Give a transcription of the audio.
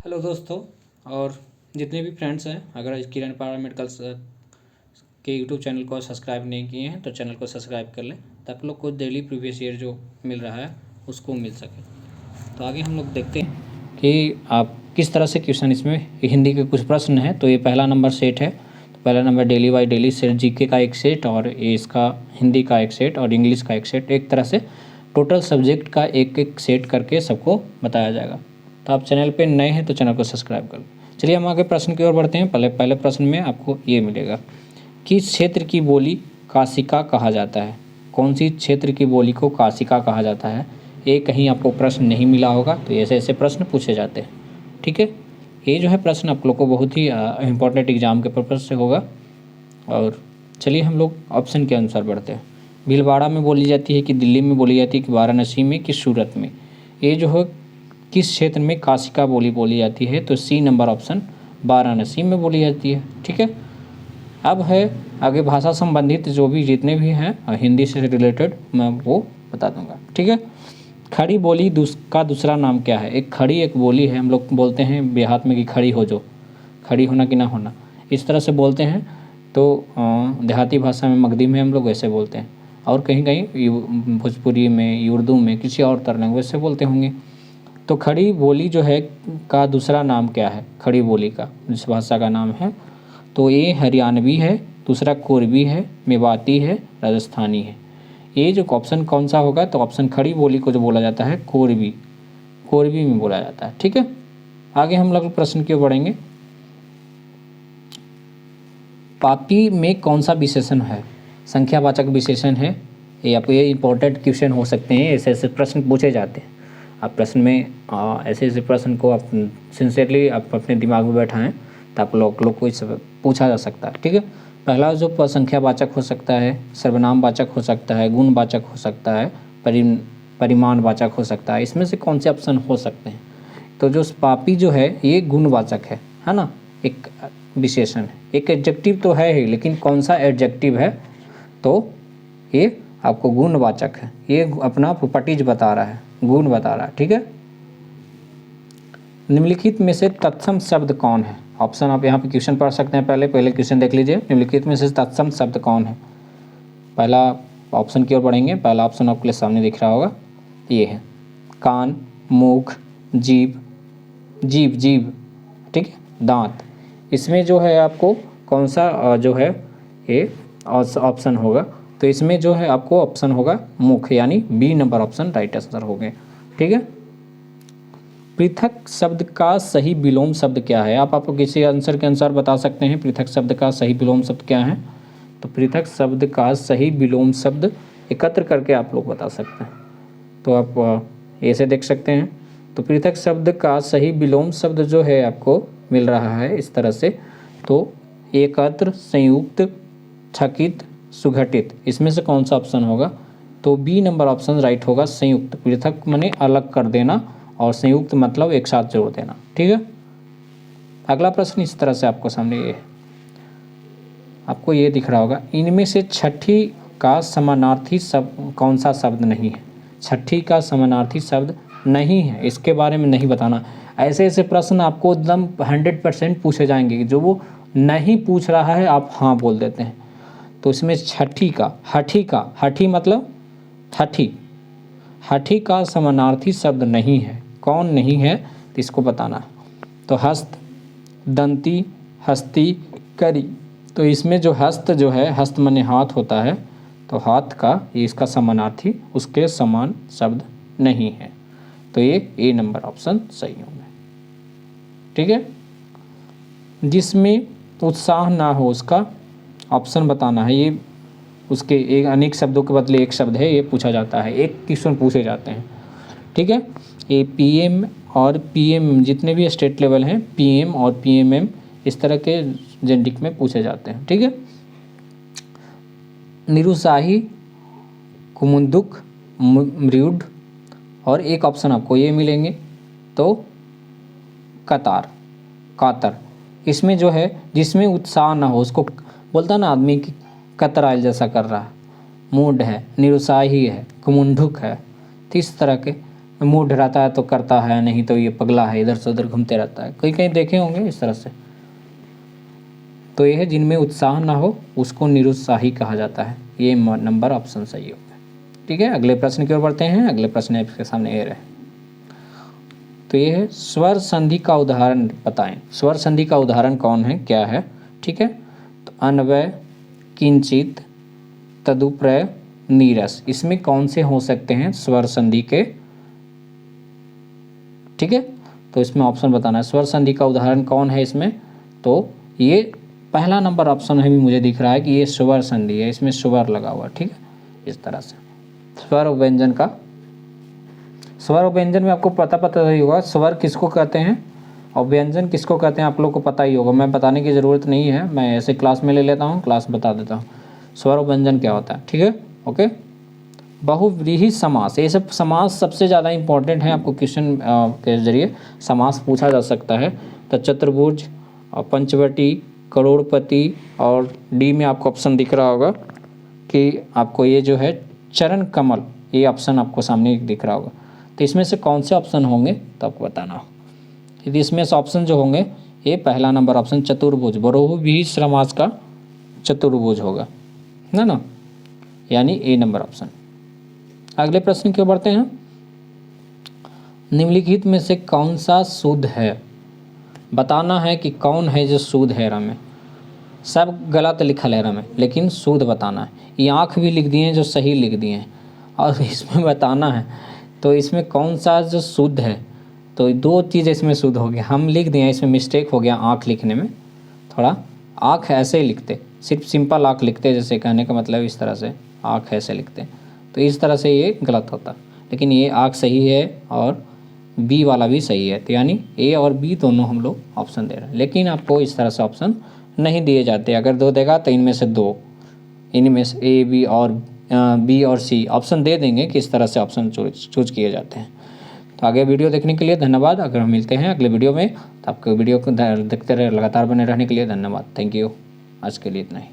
Hello दोस्तों, और जितने भी फ्रेंड्स हैं, अगर किरण पैरामेडिकल्स के यूट्यूब चैनल को सब्सक्राइब नहीं किए हैं तो चैनल को सब्सक्राइब कर लें ताकि आप लोग को डेली प्रीवियस ईयर जो मिल रहा है उसको मिल सके। तो आगे हम लोग देखते हैं कि आप किस तरह से क्वेश्चन, इसमें हिंदी के कुछ प्रश्न हैं। तो ये पहला नंबर सेट है। तो पहला number daily by daily set, GK का एक सेट, और ये इसका हिंदी का एक सेट और इंग्लिश का एक सेट। एक तरह से टोटल सब्जेक्ट का एक एक सेट करके सबको बताया जाएगा। तो आप चैनल पे नए हैं तो चैनल को सब्सक्राइब कर लो। चलिए हम आगे प्रश्न की ओर बढ़ते हैं। पहले प्रश्न में आपको ये मिलेगा, किस क्षेत्र की बोली काशिका कहा जाता है। कौन सी क्षेत्र की बोली को काशिका कहा जाता है। ये कहीं आपको प्रश्न नहीं मिला होगा, तो ऐसे ऐसे प्रश्न पूछे जाते हैं। ठीक है, ये जो है प्रश्न आप लोग को बहुत ही इम्पोर्टेंट एग्जाम के पर्पज़ से होगा। और चलिए हम लोग ऑप्शन के अनुसार बढ़ते हैं। भीलवाड़ा में बोली जाती है कि दिल्ली में बोली जाती है कि वाराणसी में कि सूरत में। ये जो है किस क्षेत्र में काशिका बोली बोली जाती है, तो सी नंबर ऑप्शन वाराणसी में बोली जाती है। ठीक है, अब है आगे भाषा संबंधित जो भी जितने भी हैं हिंदी से रिलेटेड मैं वो बता दूंगा। ठीक है, खड़ी बोली का दूसरा नाम क्या है। एक खड़ी एक बोली है, हम लोग बोलते हैं देहात में कि खड़ी हो, जो खड़ी होना कि ना होना, इस तरह से बोलते हैं। तो देहाती भाषा में मगधी में हम लोग वैसे बोलते हैं, और कहीं कहीं भोजपुरी में, उर्दू में, किसी और तरह लैंग्वेज से बोलते होंगे। तो खड़ी बोली जो है का दूसरा नाम क्या है, खड़ी बोली का जिस भाषा का नाम है, तो ये हरियाणवी है, दूसरा कोरबी है, मेवाती है, राजस्थानी है। ये जो ऑप्शन कौन सा होगा, तो ऑप्शन खड़ी बोली को जो बोला जाता है कोरबी, कोरबी में बोला जाता है। ठीक है, आगे हम लोग प्रश्न की ओर बढ़ेंगे। पापी में कौन सा विशेषण है। संख्यावाचक विशेषण है। ये आपको ये इंपॉर्टेंट क्वेश्चन हो सकते हैं, ऐसे ऐसे प्रश्न पूछे जाते हैं। आप प्रश्न में ऐसे ऐसे प्रश्न को आप सिंसियरली आप अपने दिमाग में बैठाएं तो आप लोग को इस पूछा जा सकता है। ठीक है, पहला जो संख्यावाचक हो सकता है, सर्वनामवाचक हो सकता है, गुणवाचक हो सकता है, परिमाणवाचक हो सकता है। इसमें से कौन से ऑप्शन हो सकते हैं, तो जो पापी जो है ये गुणवाचक है ना, एक विशेषण है। एक एडजेक्टिव तो है ही, लेकिन कौन सा एडजेक्टिव है, तो ये आपको गुणवाचक है। ये अपना प्रॉपर्टीज बता रहा है, गुण बता रहा है। ठीक है, निम्नलिखित में से तत्सम शब्द कौन है। ऑप्शन आप यहाँ पे क्वेश्चन पढ़ सकते हैं। पहले क्वेश्चन देख लीजिए, निम्नलिखित में से तत्सम शब्द कौन है। पहला ऑप्शन की ओर बढ़ेंगे। पहला ऑप्शन आपके सामने दिख रहा होगा, ये है कान, मुख, जीभ, जीभ जीभ ठीक है, दांत। इसमें जो है आपको कौन सा जो है ये ऑप्शन होगा, तो इसमें जो है आपको ऑप्शन होगा मुख, यानी B number option right answer हो गए। ठीक है, पृथक शब्द का सही विलोम शब्द क्या है। आप किसी आंसर के अनुसार बता सकते हैं पृथक शब्द का सही विलोम शब्द क्या है। तो पृथक शब्द का सही विलोम शब्द एकत्र करके आप लोग बता सकते हैं। तो आप ऐसे देख सकते हैं। तो पृथक शब्द का सही विलोम शब्द जो है आपको मिल रहा है इस तरह से, तो एकत्र, संयुक्त, छकित, सुघटित। इसमें से कौन सा ऑप्शन होगा, तो बी नंबर ऑप्शन राइट होगा, संयुक्त। पृथक माने अलग कर देना, और संयुक्त मतलब एक साथ जोड़ देना। ठीक है, अगला प्रश्न इस तरह से आपको सामने ये है, आपको ये दिख रहा होगा, इनमें से छठी का समानार्थी शब्द कौन सा शब्द नहीं है। छठी का समानार्थी शब्द नहीं है, इसके बारे में नहीं बताना। ऐसे ऐसे प्रश्न आपको एकदम 100% पूछे जाएंगे, जो वो नहीं पूछ रहा है आप हाँ बोल देते हैं। तो इसमें छठी का, हठी मतलब हठी, हठी का समानार्थी शब्द नहीं है। कौन नहीं है, तो इसको बताना है। तो हस्त, दंती, हस्ती, करी। तो इसमें जो हस्त जो है, हस्त माने हाथ होता है, तो हाथ का ये इसका समानार्थी, उसके समान शब्द नहीं है। तो ये ए नंबर ऑप्शन सही होगा। ठीक है, जिसमें उत्साह ना हो उसका ऑप्शन बताना है। ये उसके एक अनेक शब्दों के बदले एक शब्द है, ये पूछा जाता है, एक क्वेश्चन पूछे जाते हैं। ठीक है, ये पीएम और पीएम जितने भी स्टेट लेवल हैं, पीएम और पीएमएम इस तरह के जेंडिक में पूछे जाते हैं। ठीक है, निरुत्साही, कुमुदुक, मृड, और एक ऑप्शन आपको ये मिलेंगे, तो कतार, कातर। इसमें जो है जिसमें उत्साह ना हो, उसको बोलता ना आदमी कि कतराइल जैसा कर रहा है, मूड है, निरुत्साही है, कुमुंडुक है, तो इस तरह के मूड रहता है तो करता है, नहीं तो ये पगला है, इधर से उधर घूमते रहता है। कहीं कहीं देखे होंगे इस तरह से। तो ये है जिनमें उत्साह ना हो उसको निरुत्साही कहा जाता है। ये नंबर ऑप्शन सही होगा। ठीक है, अगले प्रश्न की ओर बढ़ते हैं। अगले प्रश्न आपके सामने ये रहे। तो ये है स्वर संधि का उदाहरण बताएं। स्वर संधि का उदाहरण कौन है, क्या है? ठीक है, तो अन्वय, किंचित, तदुप्रय, नीरस, इसमें कौन से हो सकते हैं स्वर संधि के? ठीक है, तो इसमें ऑप्शन बताना है। स्वर संधि का उदाहरण कौन है इसमें? तो ये पहला नंबर ऑप्शन है भी मुझे दिख रहा है कि ये स्वर संधि है, इसमें स्वर लगा हुआ। ठीक है, इस तरह से स्वर और व्यंजन का। स्वर और व्यंजन में आपको पता ही होगा स्वर किसको कहते हैं और व्यंजन किसको कहते हैं, आप लोग को पता ही होगा। मैं बताने की ज़रूरत नहीं है, मैं ऐसे क्लास में ले लेता हूँ, क्लास बता देता हूँ स्वर और व्यंजन क्या होता है। ठीक है, ओके। बहुव्रीहि समास, ये सब समास सबसे ज़्यादा इंपॉर्टेंट है, आपको क्वेश्चन के जरिए समास पूछा जा सकता है। तो चतुर्भुज, पंचवटी, करोड़पति और डी में आपको ऑप्शन दिख रहा होगा कि आपको ये जो है चरण कमल, ये ऑप्शन आपको सामने दिख रहा होगा। तो इसमें से कौन से ऑप्शन होंगे तो आपको बताना हो। यदि इसमें से ऑप्शन जो होंगे, ये पहला नंबर ऑप्शन चतुर्भुज, बहुव्रीहि समास का चतुर्भुज होगा, है ना, यानी ए नंबर ऑप्शन। अगले प्रश्न की ओर बढ़ते हैं। निम्नलिखित में से कौन सा शुद्ध है? बताना है कि कौन है जो शुद्ध है में। सब गलत लिखल है में, लेकिन शुद्ध बताना है। ये आँख भी लिख दिए हैं जो सही लिख दिए हैं, और इसमें बताना है तो इसमें कौन सा जो शुद्ध है। तो दो चीज़ इसमें शुद्ध हो गया, हम लिख दिए इसमें मिस्टेक हो गया आँख लिखने में। थोड़ा आँख ऐसे ही लिखते, सिर्फ सिंपल आँख लिखते, जैसे कहने का मतलब इस तरह से आँख ऐसे लिखते, तो इस तरह से ये गलत होता। लेकिन ये आँख सही है और बी वाला भी सही है, तो यानी ए और बी दोनों हम लोग ऑप्शन दे रहे हैं। लेकिन आपको इस तरह से ऑप्शन नहीं दिए जाते। अगर दो देगा तो इनमें से दो, इनमें से ए बी और बी और सी ऑप्शन दे देंगे कि इस तरह से ऑप्शन चूज किए जाते हैं। तो आगे वीडियो देखने के लिए धन्यवाद। अगर हम मिलते हैं अगले वीडियो में, तो आपको वीडियो को देखते रहे, लगातार बने रहने के लिए धन्यवाद। Thank you. आज के लिए इतना ही।